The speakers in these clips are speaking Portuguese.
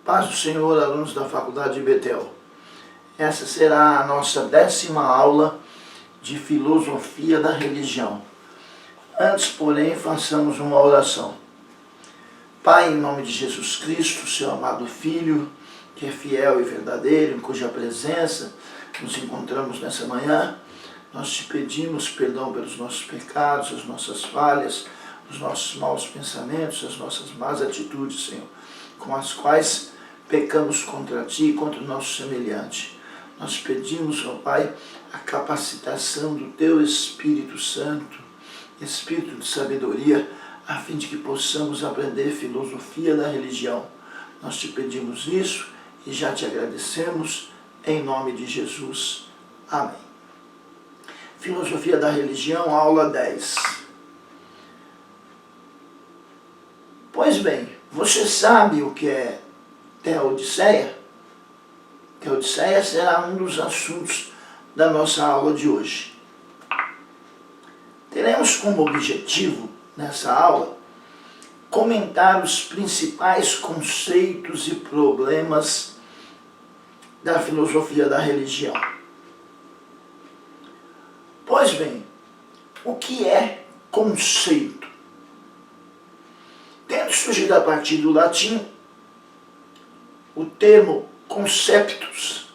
Paz do Senhor, alunos da Faculdade de Betel. Essa será a nossa 10ª aula de Filosofia da Religião. Antes, porém, façamos uma oração. Pai, em nome de Jesus Cristo, seu amado Filho, que é fiel e verdadeiro, em cuja presença nos encontramos nessa manhã, nós te pedimos perdão pelos nossos pecados, as nossas falhas, os nossos maus pensamentos, as nossas más atitudes, Senhor, com as quais pecamos contra Ti e contra o nosso semelhante. Nós pedimos, ó Pai, a capacitação do Teu Espírito Santo, Espírito de sabedoria, a fim de que possamos aprender filosofia da religião. Nós te pedimos isso e já te agradecemos, em nome de Jesus. Amém. Filosofia da religião, aula 10. Pois bem, você sabe o que é Teodiceia? Teodiceia será um dos assuntos da nossa aula de hoje. Teremos como objetivo, nessa aula, comentar os principais conceitos e problemas da filosofia da religião. Pois bem, o que é conceito? Tendo surgido a partir do latim, o termo conceptus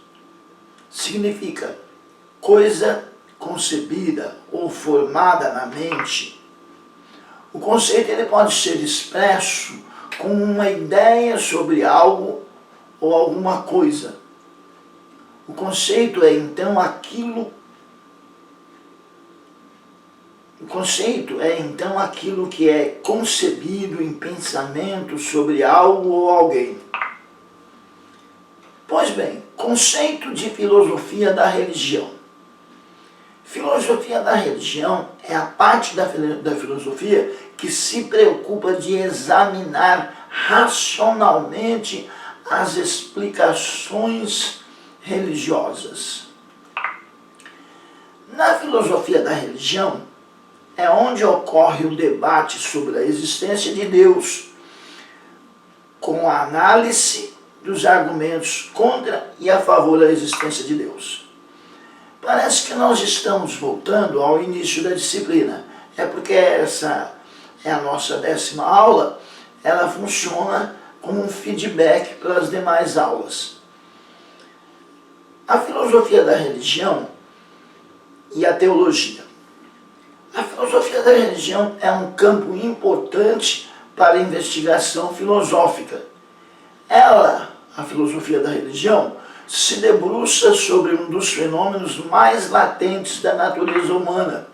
significa coisa concebida ou formada na mente. O conceito ele pode ser expresso com uma ideia sobre algo ou alguma coisa. O conceito é então aquilo que é concebido em pensamento sobre algo ou alguém. Pois bem, conceito de filosofia da religião. Filosofia da religião é a parte da filosofia que se preocupa de examinar racionalmente as explicações religiosas. Na filosofia da religião, é onde ocorre o debate sobre a existência de Deus, com a análise dos argumentos contra e a favor da existência de Deus. Parece que nós estamos voltando ao início da disciplina. É porque essa é a nossa 10ª aula, ela funciona como um feedback para as demais aulas. A filosofia da religião e a teologia. A filosofia da religião é um campo importante para a investigação filosófica. A filosofia da religião, se debruça sobre um dos fenômenos mais latentes da natureza humana,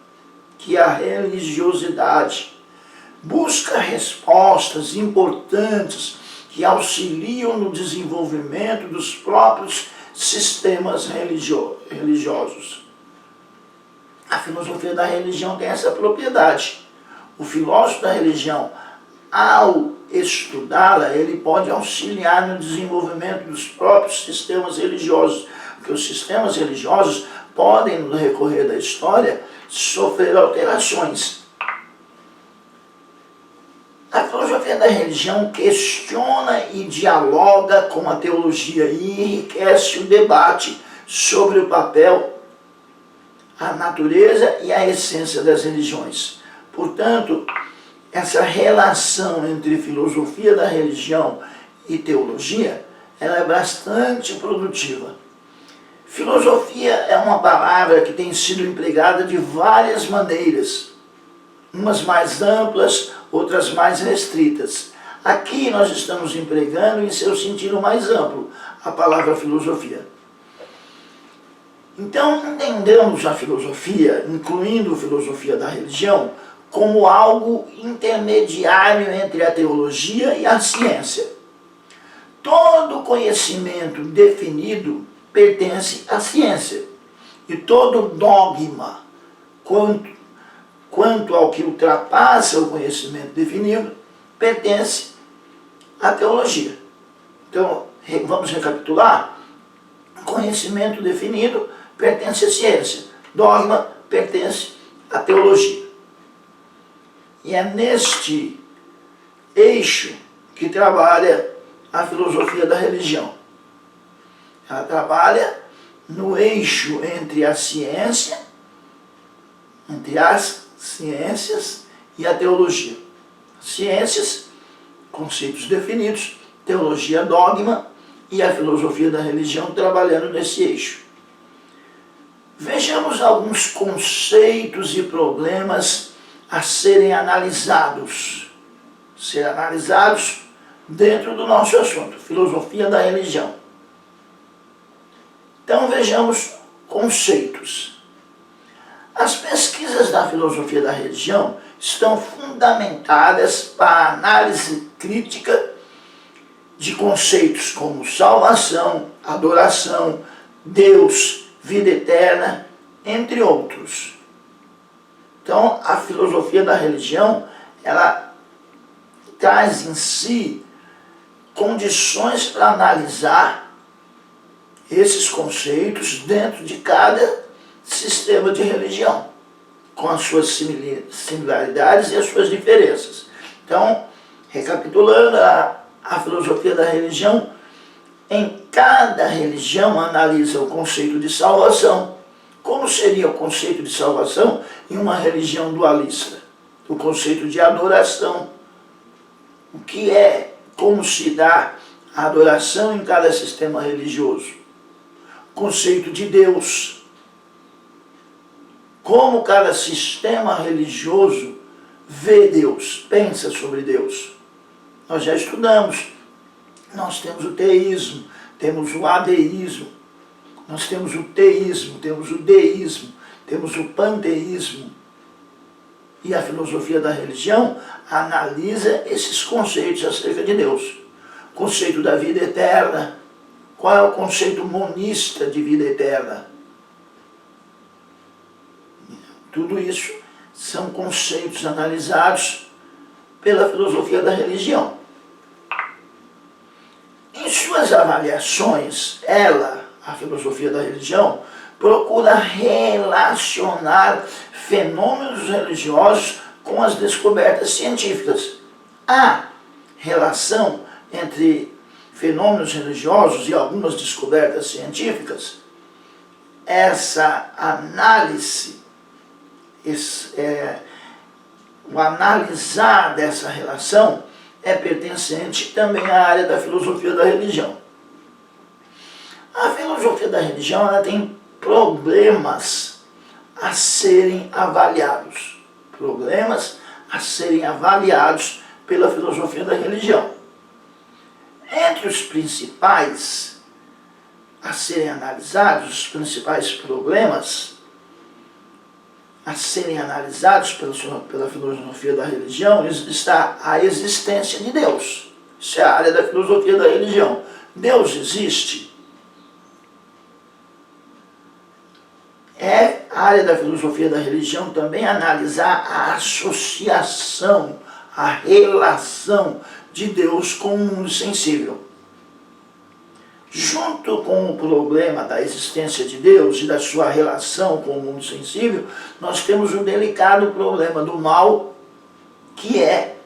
que é a religiosidade. Busca respostas importantes que auxiliam no desenvolvimento dos próprios sistemas religiosos. A filosofia da religião tem essa propriedade. O filósofo da religião, ao estudá-la, ele pode auxiliar no desenvolvimento dos próprios sistemas religiosos, porque os sistemas religiosos podem, no decorrer da história, sofrer alterações. A filosofia da religião questiona e dialoga com a teologia e enriquece o debate sobre o papel, a natureza e a essência das religiões. Portanto, essa relação entre filosofia da religião e teologia, ela é bastante produtiva. Filosofia é uma palavra que tem sido empregada de várias maneiras, umas mais amplas, outras mais restritas. Aqui nós estamos empregando em seu sentido mais amplo a palavra filosofia. Então, entendamos a filosofia, incluindo a filosofia da religião, como algo intermediário entre a teologia e a ciência. Todo conhecimento definido pertence à ciência, e todo dogma quanto ao que ultrapassa o conhecimento definido pertence à teologia. Então, vamos recapitular? Conhecimento definido pertence à ciência, dogma pertence à teologia. E é neste eixo que trabalha a filosofia da religião? Ela trabalha no eixo entre a ciência, entre as ciências e a teologia. Ciências, conceitos definidos, teologia, dogma, e a filosofia da religião trabalhando nesse eixo. Vejamos alguns conceitos e problemas a serem analisados dentro do nosso assunto, filosofia da religião. Então vejamos conceitos. As pesquisas da filosofia da religião estão fundamentadas para a análise crítica de conceitos como salvação, adoração, Deus, vida eterna, entre outros. Então, a filosofia da religião, ela traz em si condições para analisar esses conceitos dentro de cada sistema de religião, com as suas similaridades e as suas diferenças. Então, recapitulando, a filosofia da religião, em cada religião analisa o conceito de salvação. Como seria o conceito de salvação em uma religião dualista? O conceito de adoração. O que é, como se dá a adoração em cada sistema religioso? O conceito de Deus. Como cada sistema religioso vê Deus, pensa sobre Deus. Nós já estudamos. Nós temos o teísmo, temos o adeísmo, nós temos o teísmo, temos o deísmo, temos o panteísmo. E a filosofia da religião analisa esses conceitos acerca de Deus. O conceito da vida eterna. Qual é o conceito monista de vida eterna? Tudo isso são conceitos analisados pela filosofia da religião. Em suas avaliações, a filosofia da religião, procura relacionar fenômenos religiosos com as descobertas científicas. Há relação entre fenômenos religiosos e algumas descobertas científicas? Essa análise, o analisar dessa relação é pertencente também à área da filosofia da religião. A filosofia da religião, ela tem problemas a serem avaliados. Problemas a serem avaliados pela filosofia da religião. Entre os principais a serem analisados, os principais problemas a serem analisados pela filosofia da religião, está a existência de Deus. Isso é a área da filosofia da religião. Deus existe? É a área da filosofia da religião também analisar a associação, a relação de Deus com o mundo sensível. Junto com o problema da existência de Deus e da sua relação com o mundo sensível, nós temos o delicado problema do mal, que é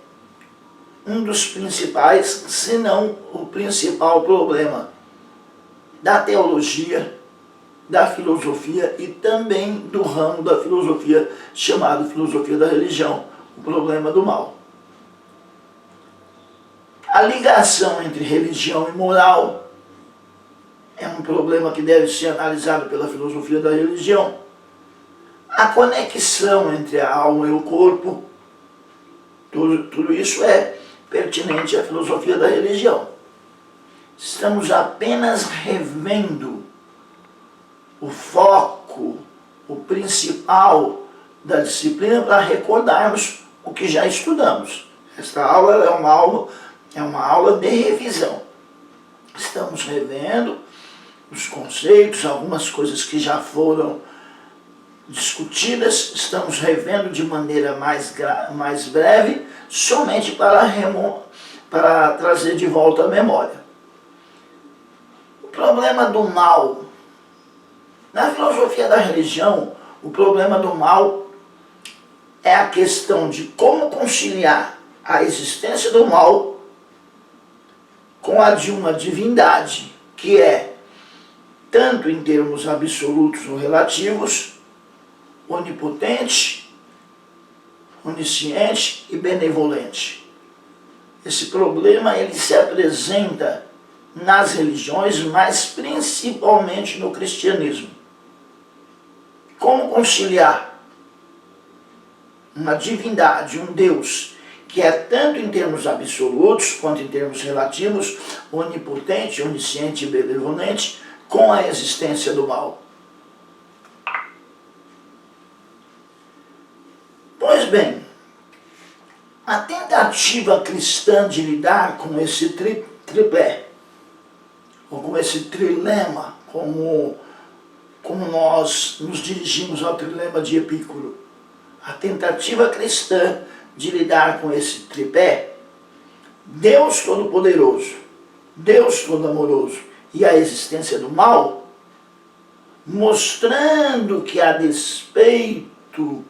um dos principais, se não o principal problema da teologia, da filosofia e também do ramo da filosofia chamado filosofia da religião, o problema do mal. A ligação entre religião e moral é um problema que deve ser analisado pela filosofia da religião. A conexão entre a alma e o corpo, tudo isso é pertinente à filosofia da religião. Estamos apenas revendo o foco, o principal da disciplina para recordarmos o que já estudamos. Esta aula é uma aula de revisão. Estamos revendo os conceitos, algumas coisas que já foram discutidas, estamos revendo de maneira mais breve, somente para trazer de volta a memória. O problema do mal. Na filosofia da religião, o problema do mal é a questão de como conciliar a existência do mal com a de uma divindade, que é, tanto em termos absolutos ou relativos, onipotente, onisciente e benevolente. Esse problema ele se apresenta nas religiões, mas principalmente no cristianismo. Como conciliar uma divindade, um Deus, que é tanto em termos absolutos quanto em termos relativos, onipotente, onisciente e benevolente, com a existência do mal? Pois bem, a tentativa cristã de lidar com esse tripé, ou com esse trilema, como nós nos dirigimos ao trilema de Epicuro, a tentativa cristã de lidar com esse tripé, Deus Todo-Poderoso, Deus Todo-Amoroso e a existência do mal, mostrando que a despeito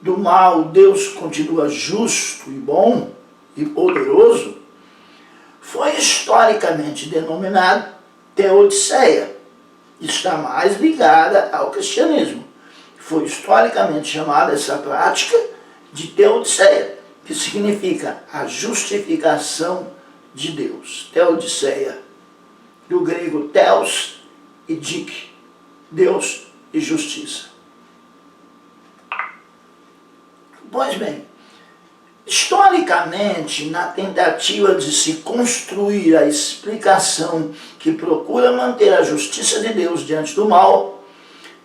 do mal Deus continua justo e bom e poderoso, foi historicamente denominado teodiceia. Está mais ligada ao cristianismo. Foi historicamente chamada essa prática de teodiceia, que significa a justificação de Deus. Teodiceia, do grego theos e dik, Deus e justiça. Pois bem, historicamente, na tentativa de se construir a explicação que procura manter a justiça de Deus diante do mal,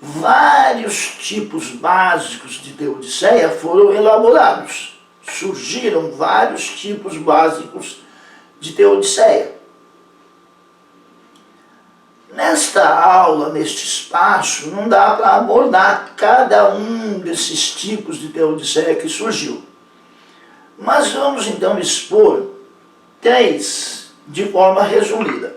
vários tipos básicos de teodiceia foram elaborados. Surgiram vários tipos básicos de teodiceia. Nesta aula, neste espaço, não dá para abordar cada um desses tipos de teodiceia que surgiu. Mas vamos então expor 3 de forma resumida.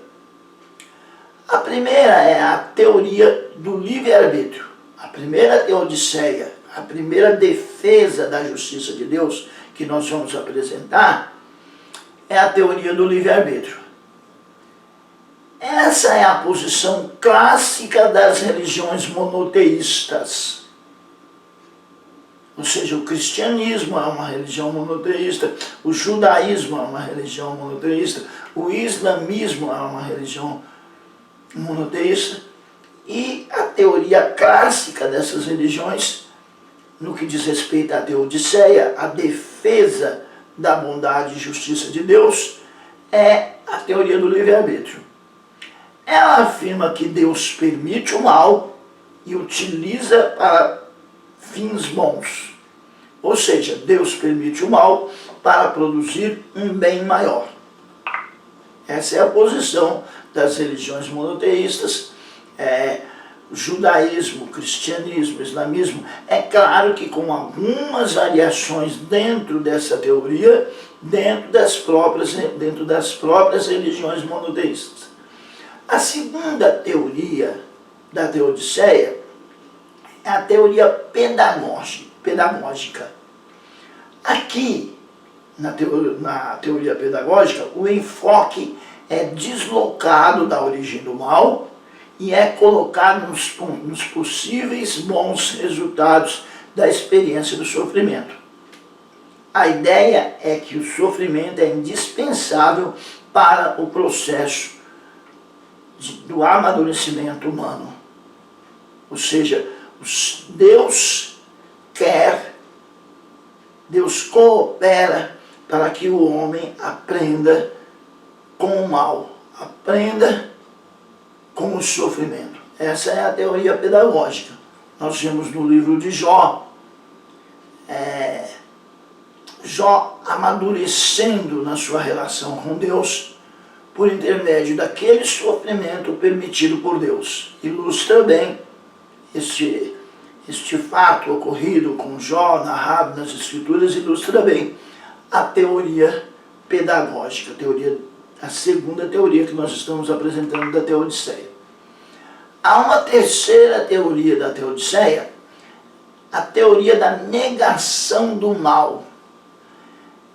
A primeira é a teoria do livre-arbítrio. A primeira teodiceia, a primeira defesa da justiça de Deus que nós vamos apresentar é a teoria do livre-arbítrio. Essa é a posição clássica das religiões monoteístas. Ou seja, o cristianismo é uma religião monoteísta, o judaísmo é uma religião monoteísta, o islamismo é uma religião monoteísta, e a teoria clássica dessas religiões, no que diz respeito à teodiceia, a defesa da bondade e justiça de Deus, é a teoria do livre-arbítrio. Ela afirma que Deus permite o mal e utiliza para fins bons. Ou seja, Deus permite o mal para produzir um bem maior. Essa é a posição das religiões monoteístas, judaísmo, cristianismo, islamismo. É claro que com algumas variações dentro dessa teoria, dentro das próprias religiões monoteístas. A segunda teoria da teodiceia é a teoria pedagógica. Aqui, na teoria pedagógica, o enfoque é deslocado da origem do mal e é colocado nos possíveis bons resultados da experiência do sofrimento. A ideia é que o sofrimento é indispensável para o processo do amadurecimento humano. Ou seja, Deus coopera para que o homem aprenda com o mal, aprenda com o sofrimento. Essa é a teoria pedagógica. Nós vemos no livro de Jó, Jó amadurecendo na sua relação com Deus, por intermédio daquele sofrimento permitido por Deus. Ilustra bem este fato ocorrido com Jó, narrado nas Escrituras, ilustra bem a teoria pedagógica, a segunda teoria que nós estamos apresentando da teodiceia. Há uma terceira teoria da teodiceia, a teoria da negação do mal.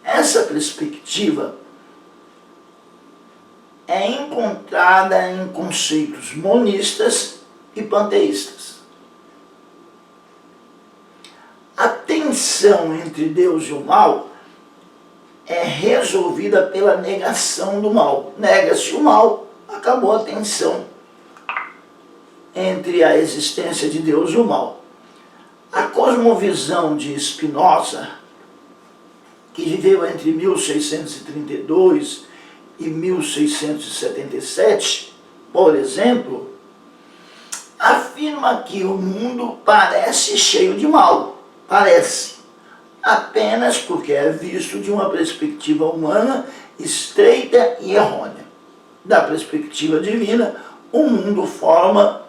Essa perspectiva é encontrada em conceitos monistas e panteístas. A tensão entre Deus e o mal é resolvida pela negação do mal. Nega-se o mal, acabou a tensão entre a existência de Deus e o mal. A cosmovisão de Spinoza, que viveu entre 1632 e 1677, por exemplo, afirma que o mundo parece cheio de mal. Parece. Apenas porque é visto de uma perspectiva humana estreita e errônea. Da perspectiva divina, o mundo forma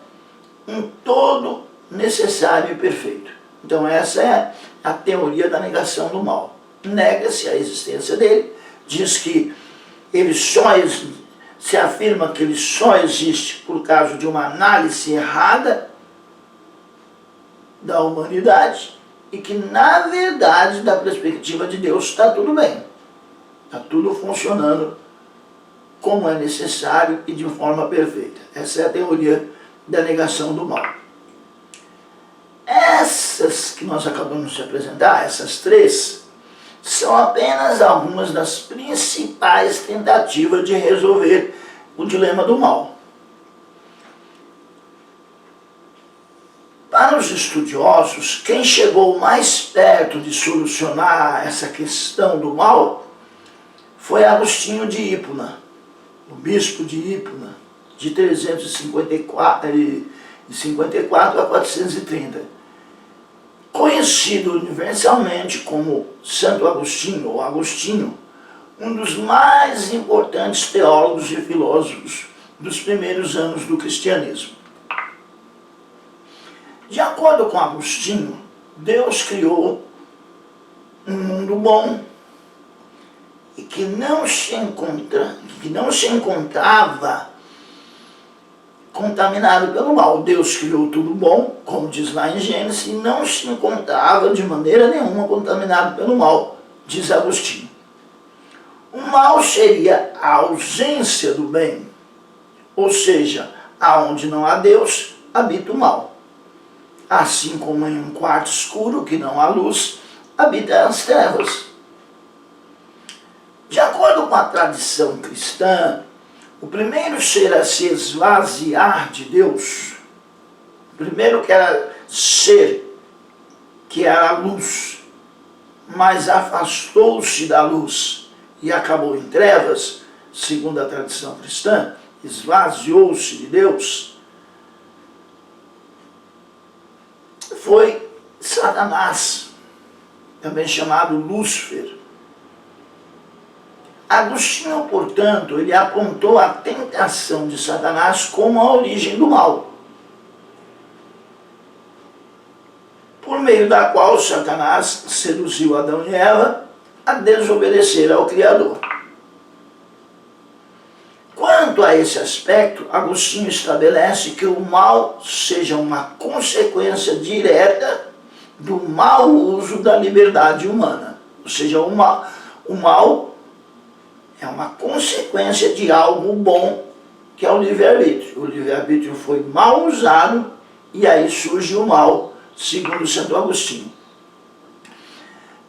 um todo necessário e perfeito. Então essa é a teoria da negação do mal. Nega-se a existência dele, diz que ele se afirma que ele só existe por causa de uma análise errada da humanidade e que, na verdade, da perspectiva de Deus, está tudo bem. Está tudo funcionando como é necessário e de forma perfeita. Essa é a teoria da negação do mal. Essas que nós acabamos de apresentar, essas três, são apenas algumas das principais tentativas de resolver o dilema do mal. Para os estudiosos, quem chegou mais perto de solucionar essa questão do mal foi Agostinho de Hipona, o bispo de Hipona, de 354 a 430. Conhecido universalmente como Santo Agostinho, ou Agostinho, um dos mais importantes teólogos e filósofos dos primeiros anos do cristianismo. De acordo com Agostinho, Deus criou um mundo bom e que não se encontrava contaminado pelo mal. Deus criou tudo bom, como diz lá em Gênesis, e não se encontrava de maneira nenhuma contaminado pelo mal, diz Agostinho. O mal seria a ausência do bem, ou seja, aonde não há Deus, habita o mal. Assim como em um quarto escuro que não há luz, habita as trevas. De acordo com a tradição cristã, o primeiro ser a se esvaziar de Deus, o primeiro que era ser, que era a luz, mas afastou-se da luz e acabou em trevas, segundo a tradição cristã, esvaziou-se de Deus, foi Satanás, também chamado Lúcifer. Agostinho, portanto, ele apontou a tentação de Satanás como a origem do mal, por meio da qual Satanás seduziu Adão e Eva a desobedecer ao Criador. Quanto a esse aspecto, Agostinho estabelece que o mal seja uma consequência direta do mau uso da liberdade humana. Ou seja, o mal é uma consequência de algo bom, que é o livre-arbítrio. O livre-arbítrio foi mal usado e aí surge o mal, segundo Santo Agostinho.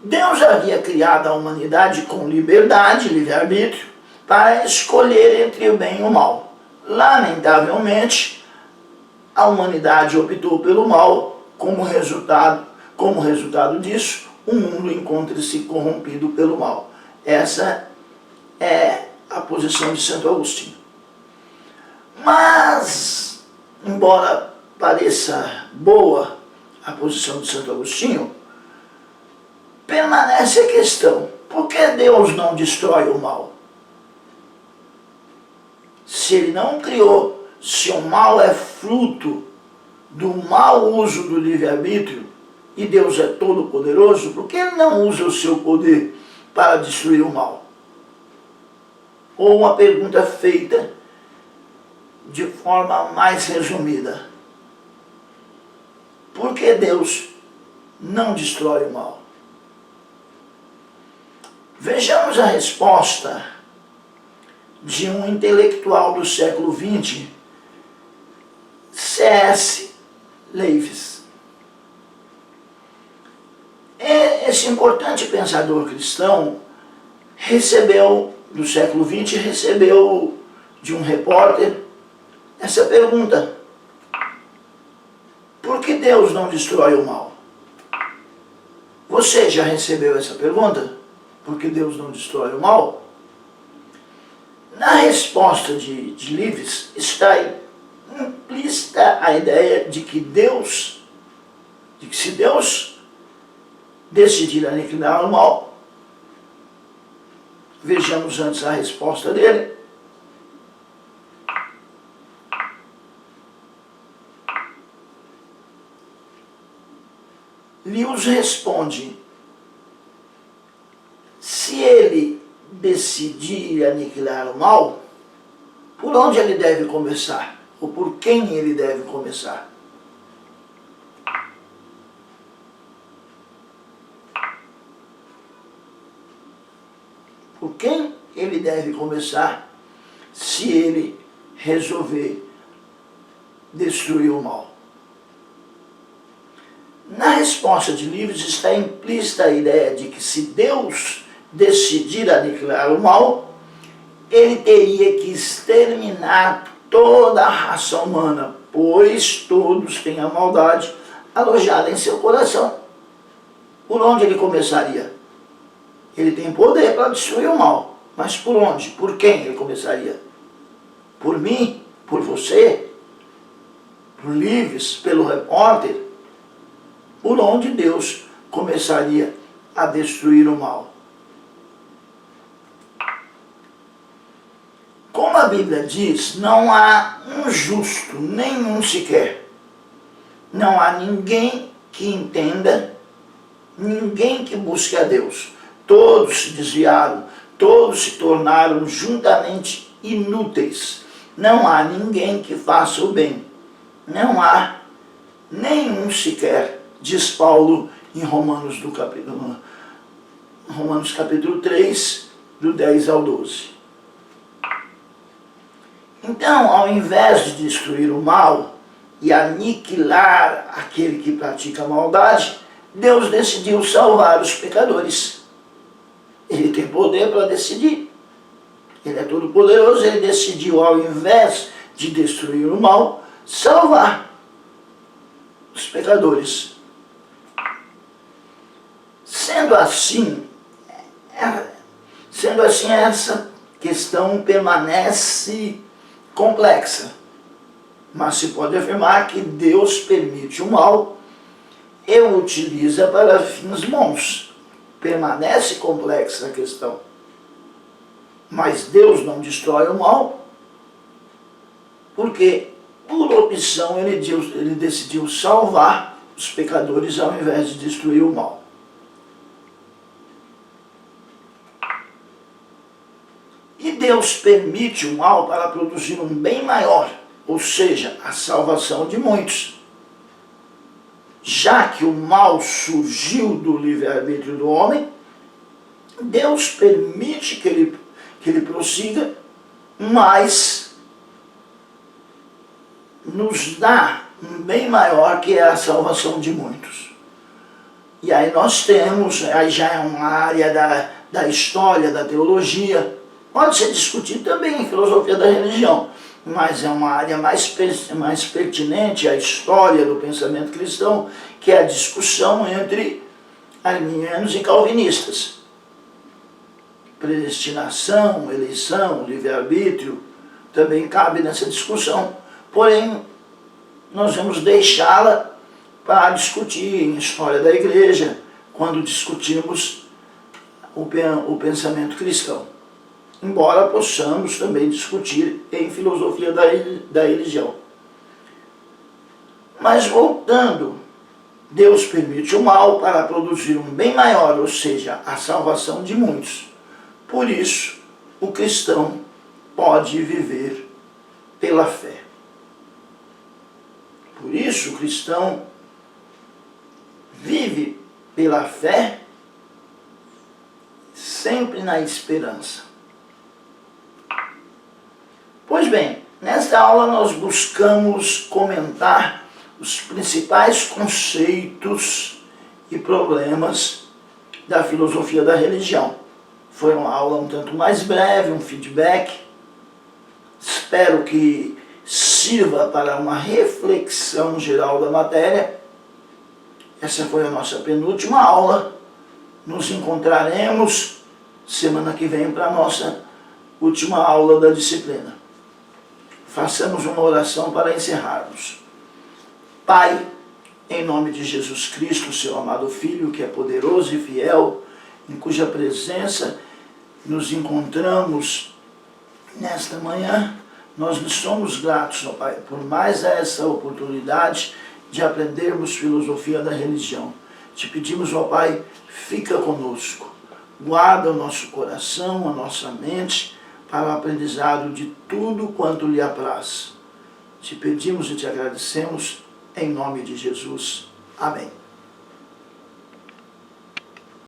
Deus havia criado a humanidade com liberdade, livre-arbítrio, para escolher entre o bem e o mal. Lamentavelmente, a humanidade optou pelo mal, como resultado disso, o mundo encontra-se corrompido pelo mal. Essa é a posição de Santo Agostinho. Mas, embora pareça boa a posição de Santo Agostinho, permanece a questão: por que Deus não destrói o mal? Se ele não criou, se o mal é fruto do mau uso do livre-arbítrio, e Deus é todo-poderoso, por que ele não usa o seu poder para destruir o mal? Ou uma pergunta feita de forma mais resumida: por que Deus não destrói o mal? Vejamos a resposta de um intelectual do século XX, C.S. Lewis. Esse importante pensador cristão recebeu, do século XX, recebeu de um repórter essa pergunta: por que Deus não destrói o mal? Você já recebeu essa pergunta? Por que Deus não destrói o mal? Na resposta de Lewis está implícita a ideia de que se Deus decidir aniquilar o mal, vejamos antes a resposta dele. Lewis responde: se ele decidir aniquilar o mal, por onde ele deve começar? Ou por quem ele deve começar? Por quem ele deve começar se ele resolver destruir o mal? Na resposta de Lewis está implícita a ideia de que se Deus decidir aniquilar o mal, ele teria que exterminar toda a raça humana, pois todos têm a maldade alojada em seu coração. Por onde ele começaria? Ele tem poder para destruir o mal, mas por onde? Por quem ele começaria? Por mim? Por você? Por Lewis? Pelo repórter? Por onde Deus começaria a destruir o mal? Como a Bíblia diz, não há um justo, nenhum sequer. Não há ninguém que entenda, ninguém que busque a Deus. Todos se desviaram, todos se tornaram juntamente inúteis. Não há ninguém que faça o bem. Não há nenhum sequer, diz Paulo em Romanos capítulo 3, do 10 ao 12. Então, ao invés de destruir o mal e aniquilar aquele que pratica a maldade, Deus decidiu salvar os pecadores. Ele tem poder para decidir. Ele é todo poderoso, ele decidiu, ao invés de destruir o mal, salvar os pecadores. Sendo assim, essa questão permanece complexa, mas se pode afirmar que Deus permite o mal e o utiliza para fins bons. Permanece complexa a questão, mas Deus não destrói o mal, porque por opção ele decidiu salvar os pecadores ao invés de destruir o mal. E Deus permite o mal para produzir um bem maior, ou seja, a salvação de muitos. Já que o mal surgiu do livre-arbítrio do homem, Deus permite que ele prossiga, mas nos dá um bem maior, que é a salvação de muitos. E aí nós temos, aí já é uma área da história, da teologia, pode ser discutido também em filosofia da religião, mas é uma área mais pertinente à história do pensamento cristão, que é a discussão entre arminianos e calvinistas. Predestinação, eleição, livre-arbítrio, também cabe nessa discussão. Porém, nós vamos deixá-la para discutir em história da igreja, quando discutirmos o pensamento cristão. Embora possamos também discutir em filosofia da religião. Mas voltando, Deus permite o mal para produzir um bem maior, ou seja, a salvação de muitos. Por isso, o cristão pode viver pela fé. Por isso, o cristão vive pela fé, sempre na esperança. bem, nesta aula nós buscamos comentar os principais conceitos e problemas da filosofia da religião. Foi uma aula um tanto mais breve, um feedback. Espero que sirva para uma reflexão geral da matéria. Essa foi a nossa penúltima aula. Nos encontraremos semana que vem para a nossa última aula da disciplina. Façamos uma oração para encerrarmos. Pai, em nome de Jesus Cristo, seu amado Filho, que é poderoso e fiel, em cuja presença nos encontramos nesta manhã, nós lhe somos gratos, ó Pai, por mais essa oportunidade de aprendermos filosofia da religião. Te pedimos, ó Pai, fica conosco, guarda o nosso coração, a nossa mente, para o aprendizado de tudo quanto lhe apraz. Te pedimos e te agradecemos, em nome de Jesus. Amém.